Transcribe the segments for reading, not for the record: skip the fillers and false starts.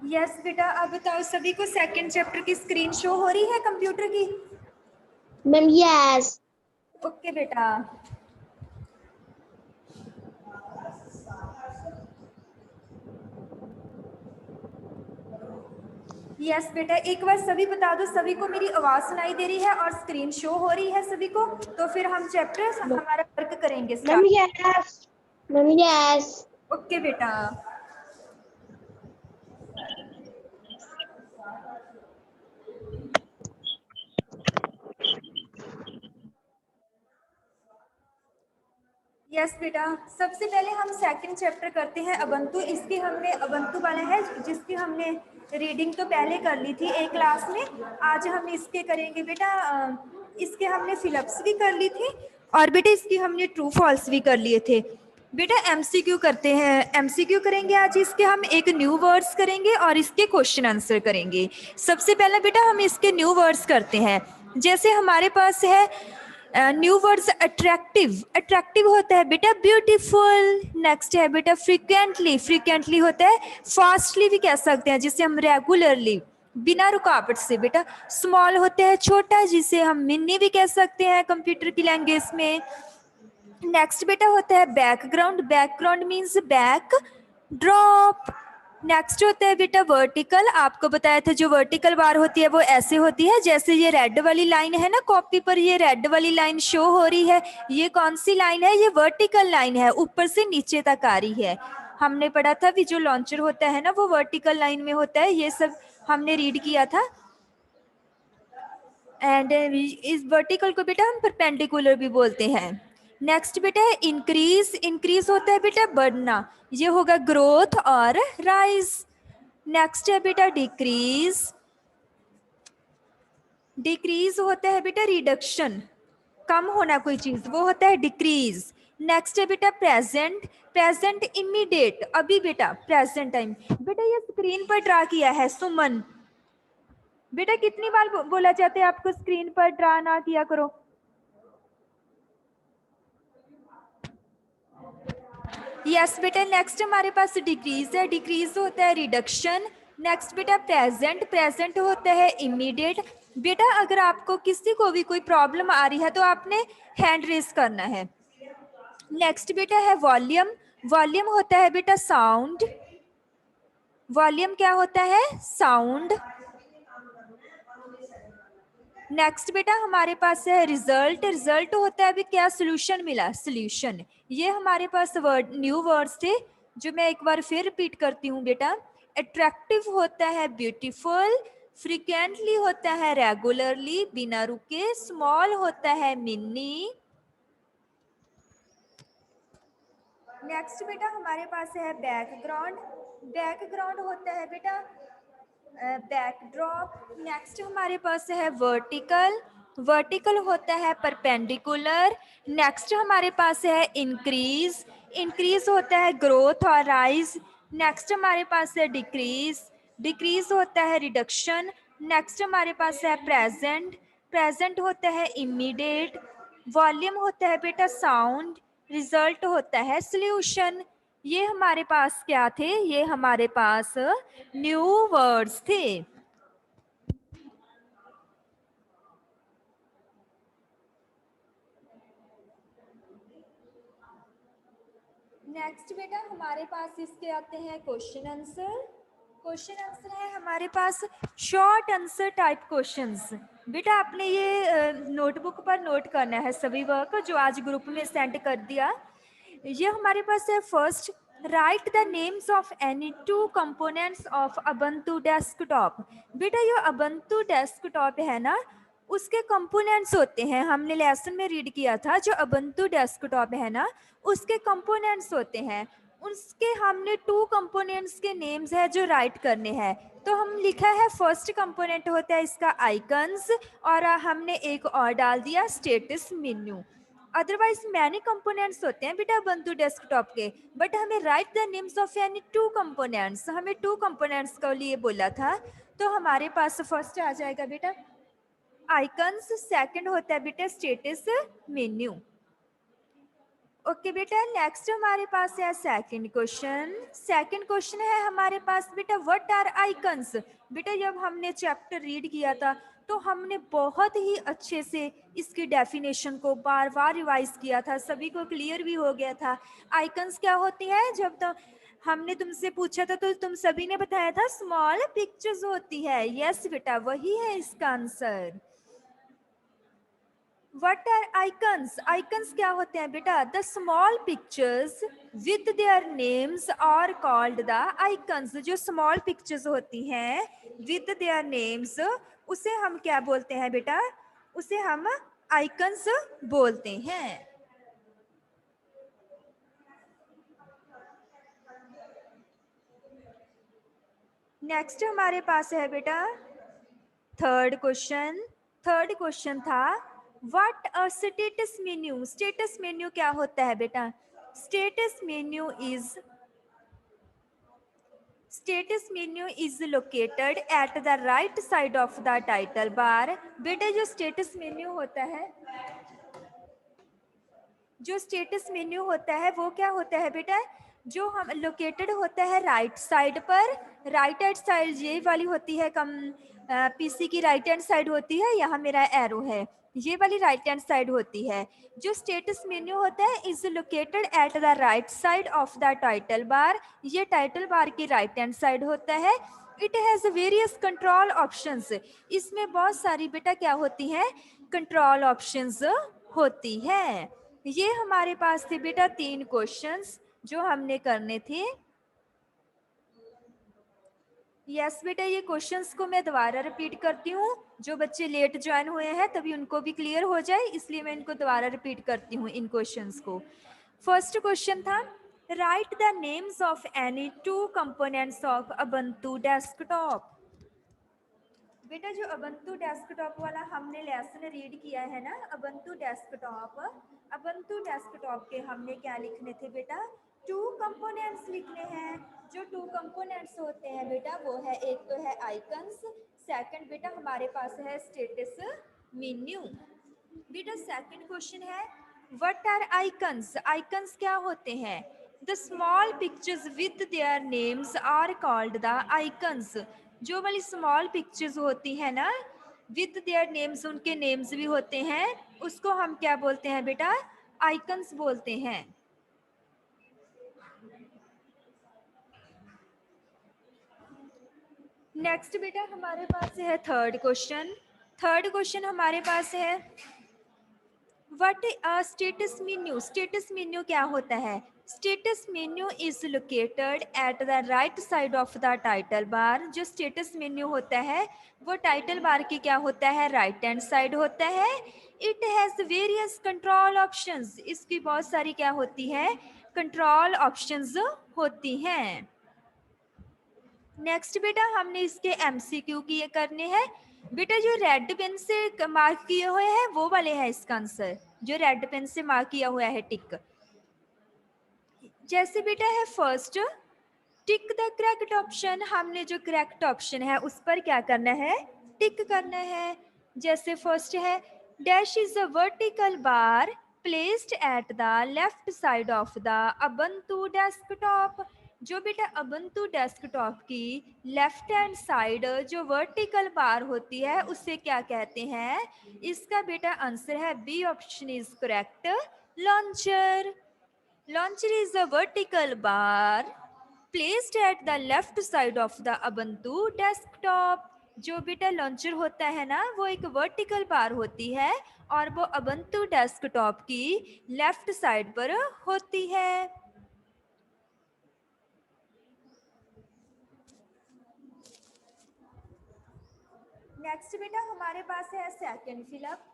Yes बेटा, अब बताओ सभी को सेकंड चैप्टर की स्क्रीन शो हो रही है कंप्यूटर की? Ma'am yes. ओके बेटा। यस बेटा, एक बार सभी बता दो सभी को मेरी आवाज सुनाई दे रही है और स्क्रीन शो हो रही है सभी को, तो फिर हम चैप्टर हमारा वर्क करेंगे ma'am start. Yes. Ma'am yes. Okay बेटा। यस बेटा, सबसे पहले हम सेकंड चैप्टर करते हैं अबंतु। इसकी हमने अबंतु वाला है जिसकी हमने रीडिंग तो पहले कर ली थी एक क्लास में। आज हम इसके करेंगे बेटा, इसके हमने फिलअप्स भी कर ली थी और बेटा इसकी हमने ट्रू फॉल्स भी कर लिए थे। बेटा एमसीक्यू करते हैं, एमसीक्यू करेंगे आज इसके। हम एक न्यू वर्ड्स करेंगे और इसके क्वेश्चन आंसर करेंगे। सबसे पहला बेटा हम इसके न्यू वर्ड्स करते हैं। जैसे हमारे पास है न्यू वर्ड्स अट्रैक्टिव। अट्रैक्टिव होता है बेटा ब्यूटीफुल। नेक्स्ट है बेटा फ्रीक्वेंटली। फ्रीक्वेंटली होता है फास्टली भी कह सकते हैं, जिसे हम रेगुलरली बिना रुकावट से। बेटा स्मॉल होता है छोटा, जिसे हम मिनी भी कह सकते हैं कंप्यूटर की लैंग्वेज में। नेक्स्ट बेटा होता है background. Background means back drop. Next होता है बेटा वर्टिकल। आपको बताया था जो वर्टिकल बार होती है वो ऐसे होती है, जैसे ये रेड वाली लाइन है ना कॉपी पर, ये रेड वाली लाइन शो हो रही है। ये कौन सी लाइन है? ये वर्टिकल लाइन है, ऊपर से नीचे तक आ रही है। हमने पढ़ा था भी जो लॉन्चर होता है ना वो वर्टिकल लाइन में होता है, ये सब हमने रीड किया था। एंड इस वर्टिकल को बेटा हम परपेंडिकुलर भी बोलते हैं। नेक्स्ट बेटा है इंक्रीज। इंक्रीज होता है बेटा बढ़ना, ये होगा ग्रोथ और राइज। नेक्स्ट है बेटा डिक्रीज। डिक्रीज होता है बेटा रिडक्शन, कम होना कोई चीज, वो होता है डिक्रीज। नेक्स्ट है बेटा प्रेजेंट। प्रेजेंट इमीडिएट, अभी बेटा प्रेजेंट टाइम। बेटा ये स्क्रीन पर ड्रा किया है सुमन। बेटा कितनी बार बोला जाता है आपको स्क्रीन पर ड्रा ना किया करो? यस बेटा। नेक्स्ट हमारे पास डिक्रीज है। डिक्रीज होता है रिडक्शन। नेक्स्ट बेटा प्रेजेंट। प्रेजेंट होता है इमीडिएट। बेटा अगर आपको किसी को भी कोई प्रॉब्लम आ रही है तो आपने हैंड रेस करना है। नेक्स्ट बेटा है वॉल्यूम। वॉल्यूम होता है बेटा साउंड। वॉल्यूम क्या होता है? साउंड। नेक्स्ट बेटा हमारे पास है रिजल्ट। रिजल्ट होता है अभी क्या सोल्यूशन मिला, सोल्यूशन। ये हमारे पास वर्ड न्यू वर्ड्स थे जो मैं एक बार फिर रिपीट करती हूँ बेटा। अट्रैक्टिव होता है ब्यूटीफुल। फ्रीक्वेंटली होता है रेगुलरली बिना रुके। स्मॉल होता है मिनी। नेक्स्ट बेटा हमारे पास है बैकग्राउंड। बैकग्राउंड होता है बेटा बैकड्रॉप। नेक्स्ट हमारे पास है वर्टिकल। वर्टिकल होता है परपेंडिकुलर। नेक्स्ट हमारे पास है इंक्रीज। इंक्रीज होता है ग्रोथ और राइज। नेक्स्ट हमारे पास है डिक्रीज। डिक्रीज होता है रिडक्शन। नेक्स्ट हमारे पास है प्रेजेंट। प्रेजेंट होता है इमीडिएट। वॉल्यूम होता है बेटा साउंड। रिजल्ट होता है सोल्यूशन। ये हमारे पास क्या थे? ये हमारे पास न्यू वर्ड्स थे। नेक्स्ट बेटा हमारे पास इसके आते हैं क्वेश्चन आंसर। क्वेश्चन आंसर है हमारे पास शॉर्ट आंसर टाइप क्वेश्चंस। बेटा आपने ये नोटबुक पर नोट करना है सभी वर्क जो आज ग्रुप में सेंड कर दिया। ये हमारे पास है first, right the names of any two components of Ubuntu desktop. बेटा ये अबंतु डेस्कटॉप है ना, उसके कंपोनेंट्स होते हैं, हमने लेसन में रीड किया था। जो अबंतु डेस्कटॉप है ना उसके कंपोनेंट्स होते हैं, उसके हमने टू कंपोनेंट्स के नेम्स है जो राइट करने हैं। तो हम लिखा है फर्स्ट कंपोनेंट होता है इसका आइकन्स और हमने एक और डाल दिया status menu. Otherwise many components होते हैं बेटा ubuntu डेस्कटॉप के, बट हमें right the names of any two components, हमें टू कंपोनेंट्स के लिए बोला था। तो हमारे पास फर्स्ट आ जाएगा बेटा आइकन्स, सेकंड होता है बेटा स्टेटस मेन्यू। ओके बेटा, नेक्स्ट हमारे पास है सेकंड क्वेश्चन। सेकंड क्वेश्चन है हमारे पास बेटा, व्हाट आर आइकन्स। बेटा जब हमने चैप्टर रीड किया था तो हमने बहुत ही अच्छे से इसकी डेफिनेशन को बार बार रिवाइज किया था, सभी को क्लियर भी हो गया था। आइकन्स क्या होती है, जब तो हमने तुमसे पूछा था तो तुम सभी ने बताया था स्मॉल पिक्चर्स होती है। यस बेटा, वही है इसका answer. What are icons? Icons क्या होते हैं बेटा? The small pictures with their names are called the icons. जो small pictures होती हैं with their names, उसे हम क्या बोलते हैं बेटा? उसे हम icons बोलते हैं। नेक्स्ट हमारे पास है बेटा थर्ड क्वेश्चन। थर्ड क्वेश्चन था what a status menu. Status menu क्या होता है बेटा? Status menu is located at the right side of the title bar. बेटा जो स्टेटस मेन्यू होता है, जो स्टेटस मेन्यू होता है वो क्या होता है बेटा? जो हम लोकेटेड होता है राइट साइड पर। राइट हैंड साइड ये वाली होती है, कम पीसी की राइट हैंड साइड होती है, यहाँ मेरा एरो है, ये वाली राइट हैंड साइड होती है। जो स्टेटस मेन्यू होता है is located at the right side of the title bar. ये टाइटल बार की राइट हैंड साइड होता है। It has various control options. इसमें बहुत सारी बेटा क्या होती हैं? कंट्रोल ऑप्शंस होती है। ये हमारे पास थे बेटा 3 क्वेश्चंस जो हमने करने थे। यस बेटा, ये क्वेश्चंस को मैं दोबारा रिपीट करती हूँ, जो बच्चे लेट ज्वाइन हुए हैं तभी उनको भी क्लियर हो जाए, इसलिए मैं इनको दोबारा रिपीट करती हूँ इन क्वेश्चंस को। फर्स्ट क्वेश्चन था right the names of any 2 components of Ubuntu desktop. बेटा जो अबंतु डेस्कटॉप वाला हमने लेसन रीड किया है ना, अबंतु डेस्कटॉप के हमने क्या लिखने थे बेटा? 2 कंपोनेंट्स लिखने हैं। जो 2 कंपोनेंट्स होते हैं बेटा वो है, एक तो है आइकन्स, सेकंड बेटा हमारे पास है स्टेटस मेन्यू। बेटा सेकंड क्वेश्चन है व्हाट आर आइकन्स। आइकन्स क्या होते हैं? The small pictures with their names are called the icons. जो वाली स्मॉल पिक्चर्स होती है ना विद देयर नेम्स, उनके नेम्स भी होते हैं, उसको हम क्या बोलते हैं बेटा? आइकन्स बोलते हैं। नेक्स्ट बेटा हमारे पास है थर्ड क्वेश्चन। थर्ड क्वेश्चन हमारे पास है what a status menu. Status menu क्या होता है? Status menu is located at the right side of the title bar. जो स्टेटस मेन्यू होता है वो टाइटल बार की क्या होता है? राइट हैंड साइड होता है। It has various control options. इसकी बहुत सारी क्या होती है? कंट्रोल ऑप्शंस होती हैं। नेक्स्ट बेटा हमने इसके एमसीक्यू किए करने हैं। बेटा जो रेड पेन से मार्क किए हुए हैं वो वाले हैं इसका आंसर, जो रेड पेन से मार्क किया हुआ है टिक। जैसे बेटा है first tick the correct option. हमने जो करेक्ट ऑप्शन है उस पर क्या करना है? टिक करना है। जैसे फर्स्ट है dash is a vertical bar placed at the left side of the Ubuntu desktop. जो बेटा अबंतु डेस्कटॉप की लेफ्ट हैंड साइड जो वर्टिकल बार होती है उसे क्या कहते हैं? इसका बेटा आंसर है B option is correct, launcher. Launcher is a vertical bar placed at the left side of the Ubuntu desktop. जो बेटा लॉन्चर होता है ना वो एक वर्टिकल बार होती है और वो Ubuntu डेस्कटॉप की लेफ्ट साइड पर होती है। नेक्स्ट बेटा हमारे पास है सेकंड फिलअप।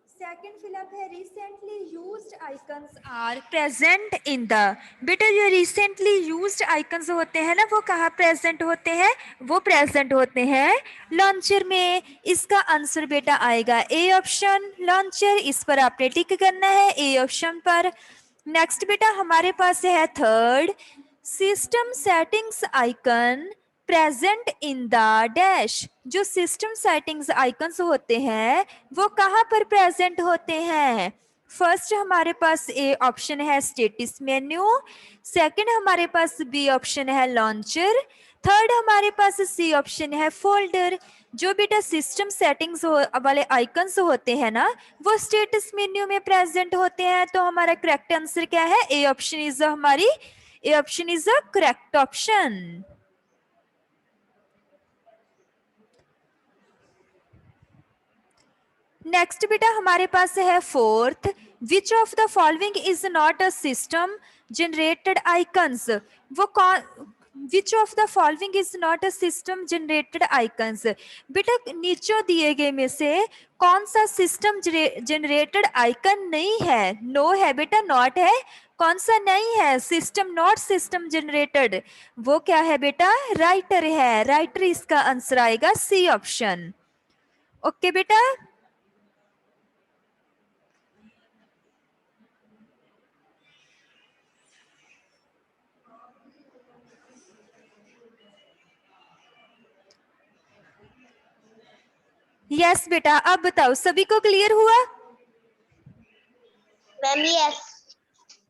सेकंड फिलअप है recently used icons are present in the. बेटा जो रिसेंटली यूज्ड आइकन्स होते हैं ना वो कहाँ प्रेजेंट होते हैं? वो प्रेजेंट होते हैं लॉन्चर में। इसका आंसर बेटा आएगा ए ऑप्शन, लॉन्चर। इस पर आपने टिक करना है ए ऑप्शन पर। नेक्स्ट बेटा हमारे पास है third system settings icon present in the dash. जो सिस्टम सेटिंग्स आइकन्स होते हैं वो कहाँ पर प्रेजेंट होते हैं? फर्स्ट हमारे पास ए ऑप्शन है स्टेटस मेन्यू, सेकंड हमारे पास बी ऑप्शन है लॉन्चर, थर्ड हमारे पास सी ऑप्शन है फोल्डर। जो बेटा सिस्टम सेटिंग्स वाले आइकन्स होते हैं ना, वो स्टेटस मेन्यू में प्रेजेंट होते हैं। तो हमारा करेक्ट आंसर क्या है? ए ऑप्शन इज हमारी, A option is a correct option. Next बेटा हमारे पास है fourth, which of the following is not a system generated icons. वो कौन, which of the following is not a system generated icons. बेटा नीचे दिए गए में से कौन सा सिस्टम जनरेटेड आइकन नहीं है? नो है बेटा, नॉट है। कौन सा नहीं है? System, not system generated. वो क्या है बेटा? राइटर है। राइटर इसका आंसर आएगा सी ऑप्शन। ओके बेटा। यस बेटा, अब बताओ सभी को क्लियर हुआ? Ma'am yes.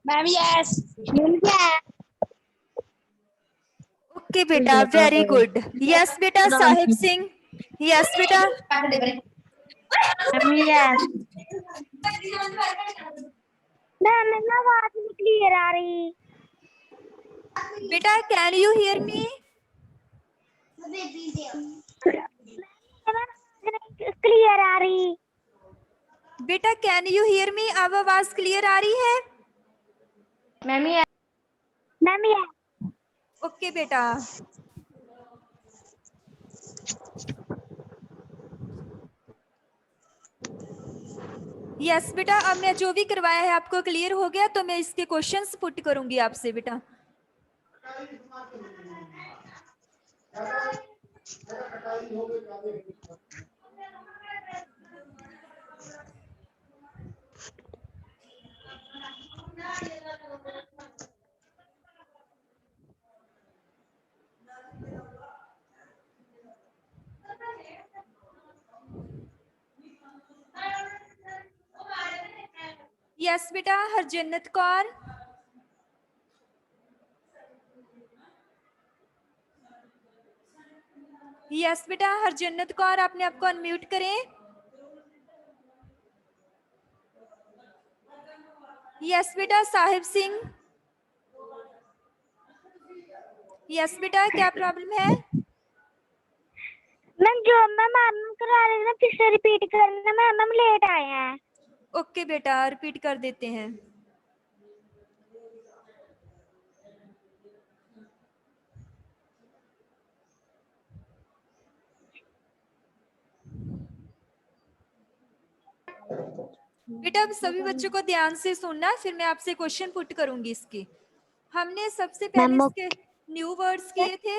Ma'am yes. Ma'am yes. Okay बेटा, वेरी गुड। यस बेटा साहिब सिंह। यस बेटा। Ma'am yes. मैम आवाज नहीं क्लियर आ रही। बेटा can you hear me? Clear आ रही। बेटा कैन यू हियर मी? अब आवाज क्लियर आ रही है? Ma'am yes. Ma'am yes. Okay बेटा। यस बेटा, अब मैं जो भी करवाया है आपको क्लियर हो गया, तो मैं इसके क्वेश्चंस पुट करूंगी आपसे बेटा। यस बेटा हरजन्नत कौर। यस बेटा हरजन्नत कौर, आपने आपको अनम्यूट करें। यस बेटा साहिब सिंह। यस बेटा, क्या प्रॉब्लम है? मैम जो मैम करा रहे ना फिर से रिपीट करना। मैम लेट आए हैं। ओके बेटा, रिपीट कर देते हैं। बेटा अब सभी बच्चों को ध्यान से सुनना, फिर मैं आपसे क्वेश्चन पुट करूंगी इसकी। हमने सबसे पहले मैम इसके न्यू वर्ड्स किए थे।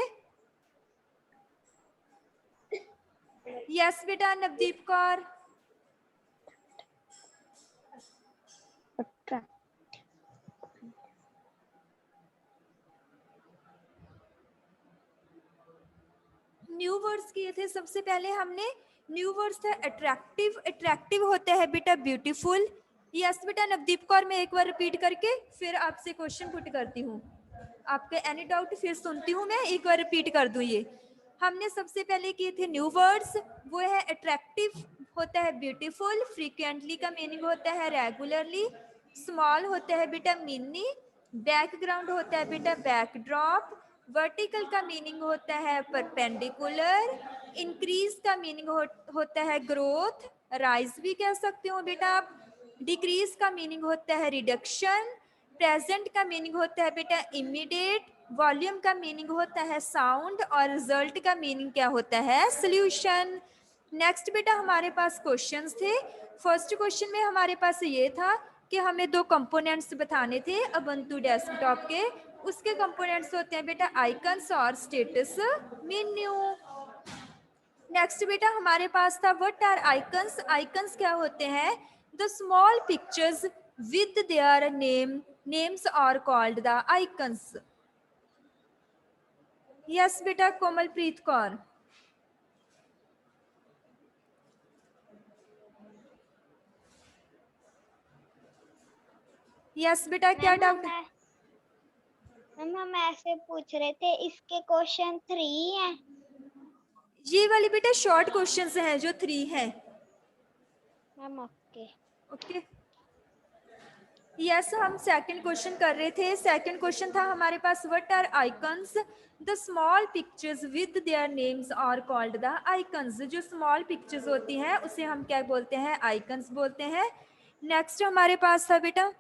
यस बेटा नवदीप कौर। न्यू वर्ड्स किए थे सबसे पहले हमने। न्यू वर्ड्स था अट्रैक्टिव। अट्रैक्टिव होता है बेटा ब्यूटीफुल। यस बेटा नवदीप कौर, मैं एक बार रिपीट करके फिर आपसे क्वेश्चन पुट करती हूँ। आपके एनी डाउट फिर सुनती हूँ, मैं एक बार रिपीट कर दूँ। ये हमने सबसे पहले किए थे न्यू वर्ड्स। वो है अट्रैक्टिव होता है ब्यूटीफुल, फ्रीक्वेंटली का मीनिंग होता है रेगुलरली, स्मॉल होता है बेटा मिनी, बैकग्राउंड होता है बेटा बैकड्रॉप, वर्टिकल का मीनिंग होता है परपेंडिकुलर, इंक्रीज का मीनिंग होता है ग्रोथ, राइज भी कह सकते हो बेटा आप, डिक्रीज का मीनिंग होता है रिडक्शन, प्रेजेंट का मीनिंग होता है बेटा इमीडिएट, वॉल्यूम का मीनिंग होता है साउंड, और रिजल्ट का मीनिंग क्या होता है? सोल्यूशन। नेक्स्ट बेटा हमारे पास क्वेश्चंस थे। फर्स्ट क्वेश्चन में हमारे पास ये था कि हमें दो कंपोनेंट्स बताने थे ubuntu डेस्कटॉप के। उसके कंपोनेंट्स होते हैं बेटा आइकन्स और स्टेटस मेन्यू। नेक्स्ट बेटा हमारे पास था व्हाट आर आइकन्स। आइकन्स क्या होते हैं? The small pictures with their names are called the icons. Yes बेटा कोमलप्रीत कौर। यस बेटा, क्या डाउट? मैम हम ऐसे पूछ रहे थे, इसके क्वेश्चन 3 है। ये वाली बेटा शॉर्ट क्वेश्चंस हैं जो 3 हैं। Ma'am okay. ओके, यस हम सेकंड क्वेश्चन कर रहे थे। सेकंड क्वेश्चन था हमारे पास, what are icons? The small pictures with their names are called the icons. जो स्मॉल पिक्चर्स होती हैं उसे हम क्या बोलते हैं? आइकन्स बोलते हैं। नेक्स्ट हमारे पास था बेटा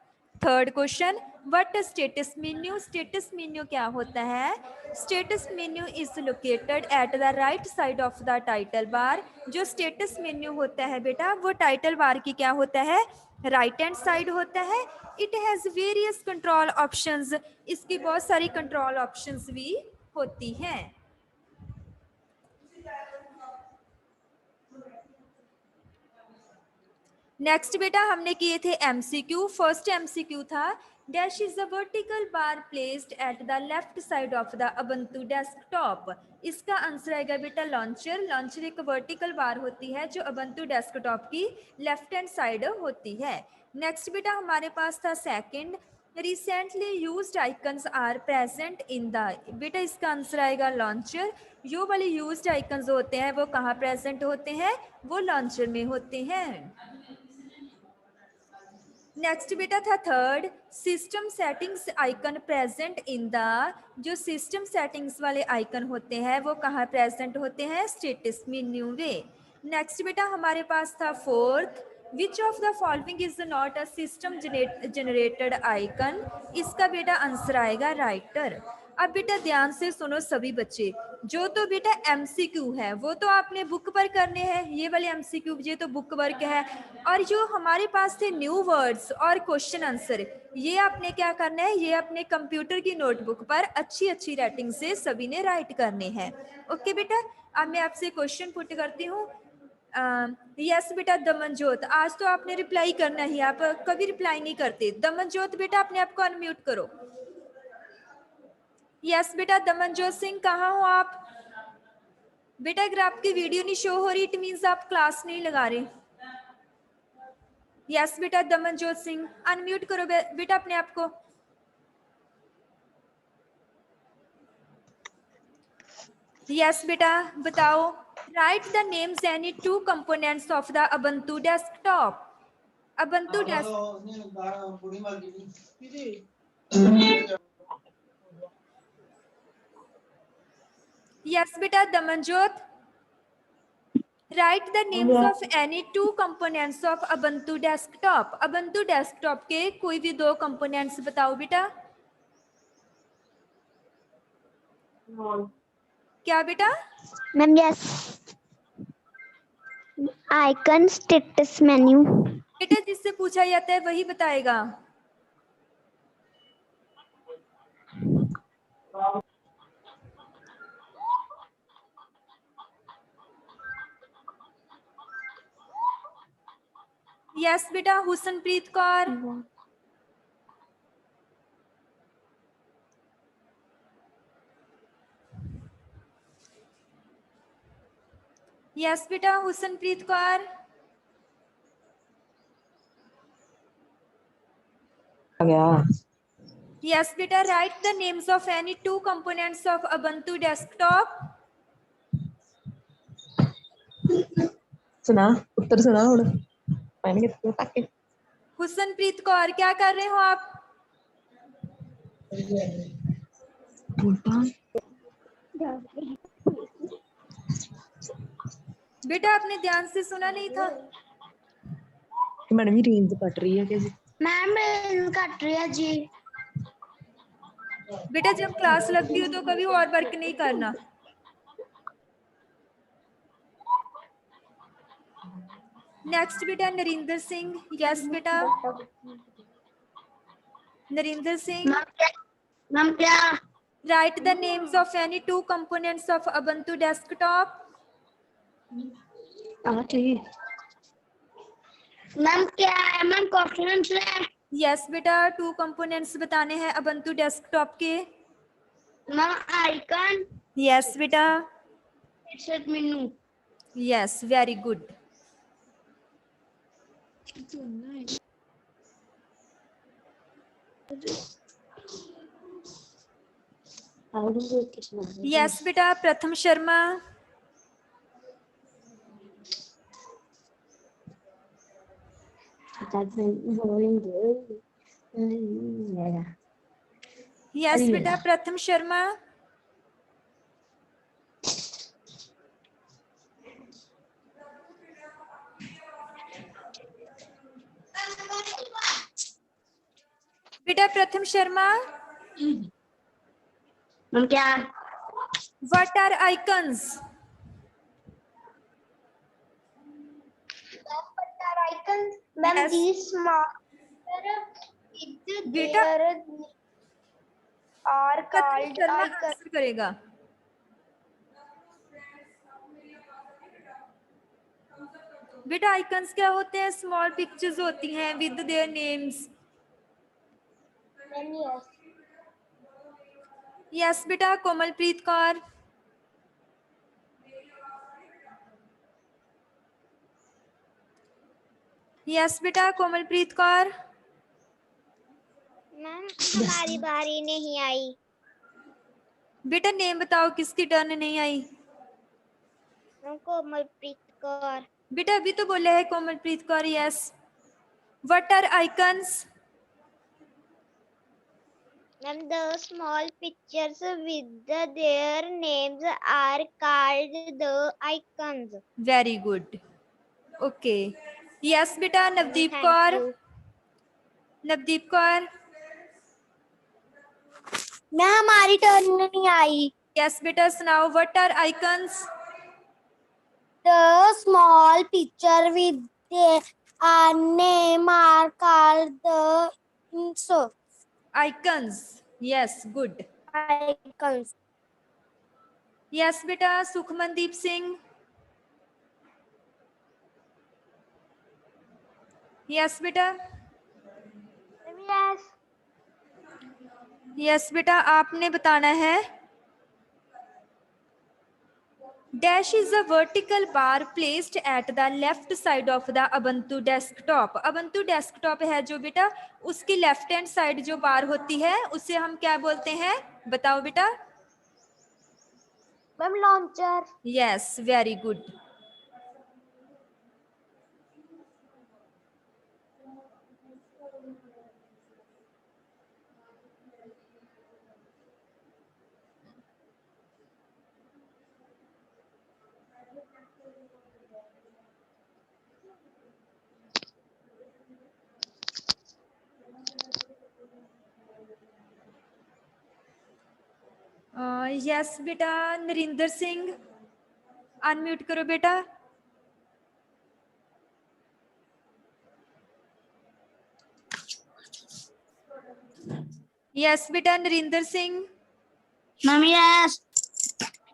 third question, what status menu? Status menu क्या होता है? Status menu is located at the right side of the title bar. जो स्टेटस मेन्यू होता है बेटा वो टाइटल बार की क्या होता है? राइट हैंड साइड होता है। It has various control options. इसकी बहुत सारी कंट्रोल ऑप्शंस भी होती हैं। नेक्स्ट बेटा हमने किए थे एमसीक्यू। फर्स्ट एमसीक्यू था, dash is the vertical bar placed at the left side of the Ubuntu desktop. इसका आंसर आएगा बेटा लॉन्चर। लॉन्चर एक वर्टिकल बार होती है जो अबंतु डेस्कटॉप की लेफ्ट हैंड साइड होती है। नेक्स्ट बेटा हमारे पास था second, recently used icons are present in the. बेटा इसका आंसर आएगा लॉन्चर। जो वाले यूज्ड आइकन्स होते हैं वो कहाँ प्रेजेंट होते हैं? वो लॉन्चर में होते हैं। नेक्स्ट बेटा था third, system settings icon present in the. जो सिस्टम सेटिंग्स वाले आइकन होते हैं वो कहाँ प्रेजेंट होते हैं? स्टेटस मेन्यू में। नेक्स्ट बेटा हमारे पास था fourth, which of the following is not a system generated icon. इसका बेटा आंसर आएगा राइटर। अब बेटा ध्यान से सुनो सभी बच्चे, जो तो बेटा एमसीक्यू है वो तो आपने बुक पर करने हैं, ये वाले एमसीक्यू ये तो बुक वर्क है। और जो हमारे पास थे न्यू वर्ड्स और क्वेश्चन आंसर, ये आपने क्या करना है? ये अपने कंप्यूटर की नोटबुक पर अच्छी अच्छी राइटिंग से सभी ने राइट करने हैं। ओके बेटा, अब मैं आपसे क्वेश्चन पुट करती हूँ। यस बेटा दमनजोत, आज तो आपने रिप्लाई करना ही, आप कभी रिप्लाई नहीं करते। दमनजोत बेटा अपने आप को अनम्यूट करो। यस बेटा दमनजोत सिंह, कहाँ हो आप? बेटा अगर आपकी वीडियो नहीं शो हो रही इट मीन्स आप क्लास नहीं लगा रहे। यस बेटा दमनजोत सिंह, अनम्यूट करो बेटा अपने आप को। यस बेटा बताओ, right the names any 2 components of the Ubuntu desktop. Ubuntu yes बेटा Damanjot, right the names of any 2 components of Ubuntu desktop. Ubuntu desktop के कोई भी 2 कंपोनेंट्स बताओ बेटा। क्या बेटा? Ma'am yes, icon status menu. बेटा जिससे पूछा जाता है वही बताएगा। यस बेटा हुसनप्रीत कौर। यस बेटा हुसनप्रीत कौर। यस बेटा, right the names of any 2 components of Ubuntu desktop. सुना उत्तर सुना हुण मैंने कितने तक हुसनप्रीत कौर क्या कर रहे हो आप? बेटा आपने ध्यान से सुना नहीं था। मैडम ही रेंज कट रही है कैसे? मैम कट रही है जी। बेटा जब क्लास लगती हो तो कभी और वर्क नहीं करना। नेक्स्ट बेटा नरिंदर सिंह। यस बेटा नरिंदर सिंह, मैम क्या? Right the names of any 2 components of Ubuntu desktop. Ma'am क्या है? मैम क्वेश्चन है। यस बेटा 2 कंपोनेंट्स बताने हैं अबंतु डेस्कटॉप के। मैम आइकन यस बेटा, set menu. Yes very good. Yes बेटा प्रथम शर्मा। यस बेटा प्रथम शर्मा। बेटा प्रथम शर्मा। मैम क्या? What are icons? Ma'am Yes. these small बेटा are Pratham called Sharma icons. Answer करेगा। बेटा आइकन्स क्या होते हैं? स्मॉल पिक्चर्स होती हैं विद देयर नेम्स। यस बेटा कोमलप्रीत कौर। यस बेटा कोमलप्रीत कौर। मैम हमारी बारी नहीं आई। बेटा नेम बताओ किसकी टर्न नहीं आई? कोमलप्रीत कौर। बेटा अभी तो बोले है Komalpreet Kaur. Yes. What are icons? Ma'am the small pictures with their names are called the icons. Very good. Okay. Yes बेटा Navdeep Thank Kaur. you. Navdeep Kaur. Ma'am हमारी टर्न नहीं आई। यस बेटा सुनाओ। What are icons? The small picture with their name are called the icons. Yes good. icons. Yes बेटा Sukhmandeep Singh. Yes बेटा। Yes. Yes बेटा आपने बताना है। Dash is a vertical bar placed at the left side of the Ubuntu desktop. Ubuntu desktop है जो बेटा, उसकी लेफ्ट हैंड साइड जो बार होती है उसे हम क्या बोलते हैं? बताओ बेटा। Ma'am launcher. Yes very good. Yes बेटा नरिंदर सिंह। अनम्यूट करो बेटा। यस बेटा Narinder Singh. Ma'am yes.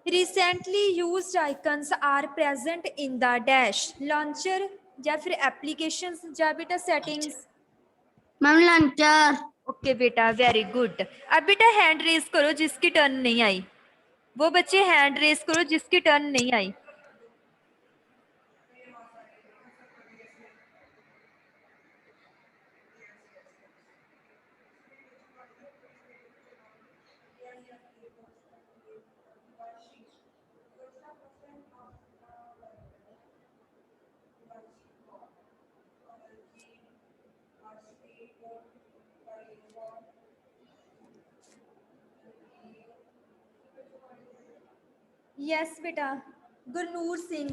Recently used icons are present in the dash launcher या फिर एप्लीकेशंस या बेटा सेटिंग्स। Ma'am launcher. ओके बेटा वेरी गुड। अब बेटा हैंड रेस करो जिसकी टर्न नहीं आई। वो बच्चे हैंड रेस करो जिसकी टर्न नहीं आई। यस बेटा गुरनूर सिंह।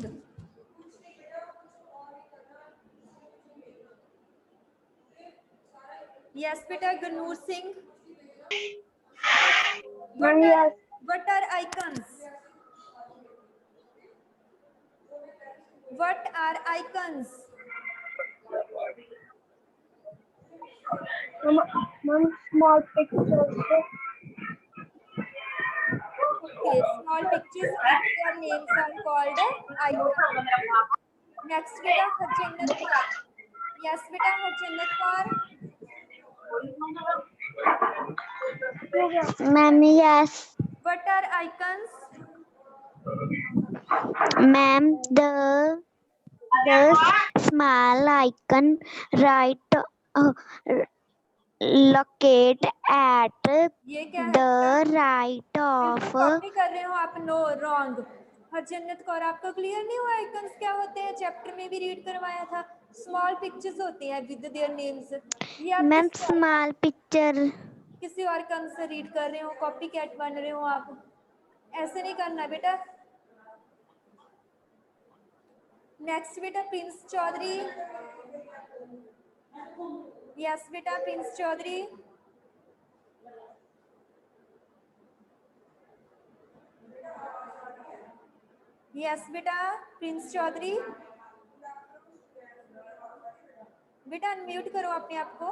यस बेटा Gurnoor Singh. What are icons? What are icons? Mom, small pictures. Okay, small pictures with their names are called icons. Next beta Harjannat Kaur. Yes beta Harjannat Kaur. Ma'am, yes. What are icons? Ma'am, the small icon right locate at ये क्या है? the right बिल्कुल of copy कर रहे हो आप, no wrong. हरजन्नत Kaur, आपको clear नहीं हुआ आइकन्स क्या होते हैं? चैप्टर में भी रीड करवाया था। स्मॉल पिक्चर्स होती हैं विद देयर नेम्स। ये आप मैम स्मॉल पिक्चर किसी और कम से रीड कर रहे हो, कॉपी कैट बन रहे हो आप, ऐसे नहीं करना बेटा। नेक्स्ट बेटा प्रिंस चौधरी। यस बेटा प्रिंस चौधरी। यस बेटा प्रिंस चौधरी। बेटा अनम्यूट करो अपने आप को।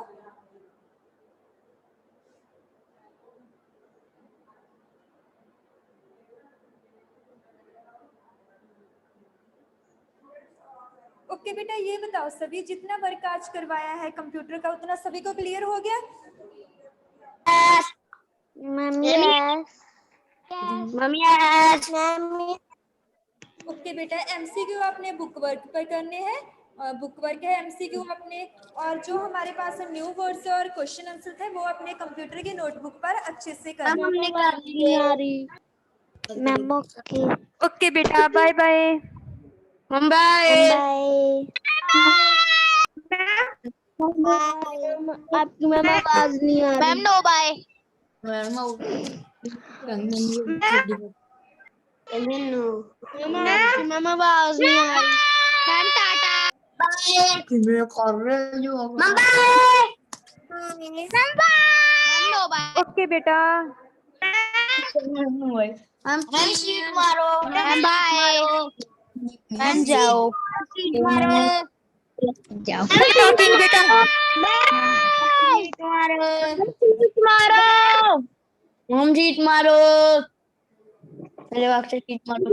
ओके बेटा, ये बताओ सभी जितना वर्क आज करवाया है कंप्यूटर का उतना सभी को क्लियर हो गया? Ma'am yes mummy yes. Okay बेटा, एमसीक्यू आपने बुक वर्क पर करने हैं, बुक वर्क है एमसीक्यू आपने, और जो हमारे पास न्यू वर्ड्स और क्वेश्चन आंसर थे वो अपने कंप्यूटर की नोटबुक पर अच्छे से करना। हमने कर लिए। मैम ओके ओके बेटा, बाय बाय। बाय। आपकी मैम आवाज नहीं आ रही। Ma'am no bye. मैम आवाज नहीं आ रही। Ma'am tata. Ma'am no bye. Okay बेटा, मैम शीट मारो। Ma'am bye. मैम जाओ। शीट मारो। जाओ। टॉकिंग बेटा। शीट मारो। हम शीट मारो। मेरे वाक से शीट मारो।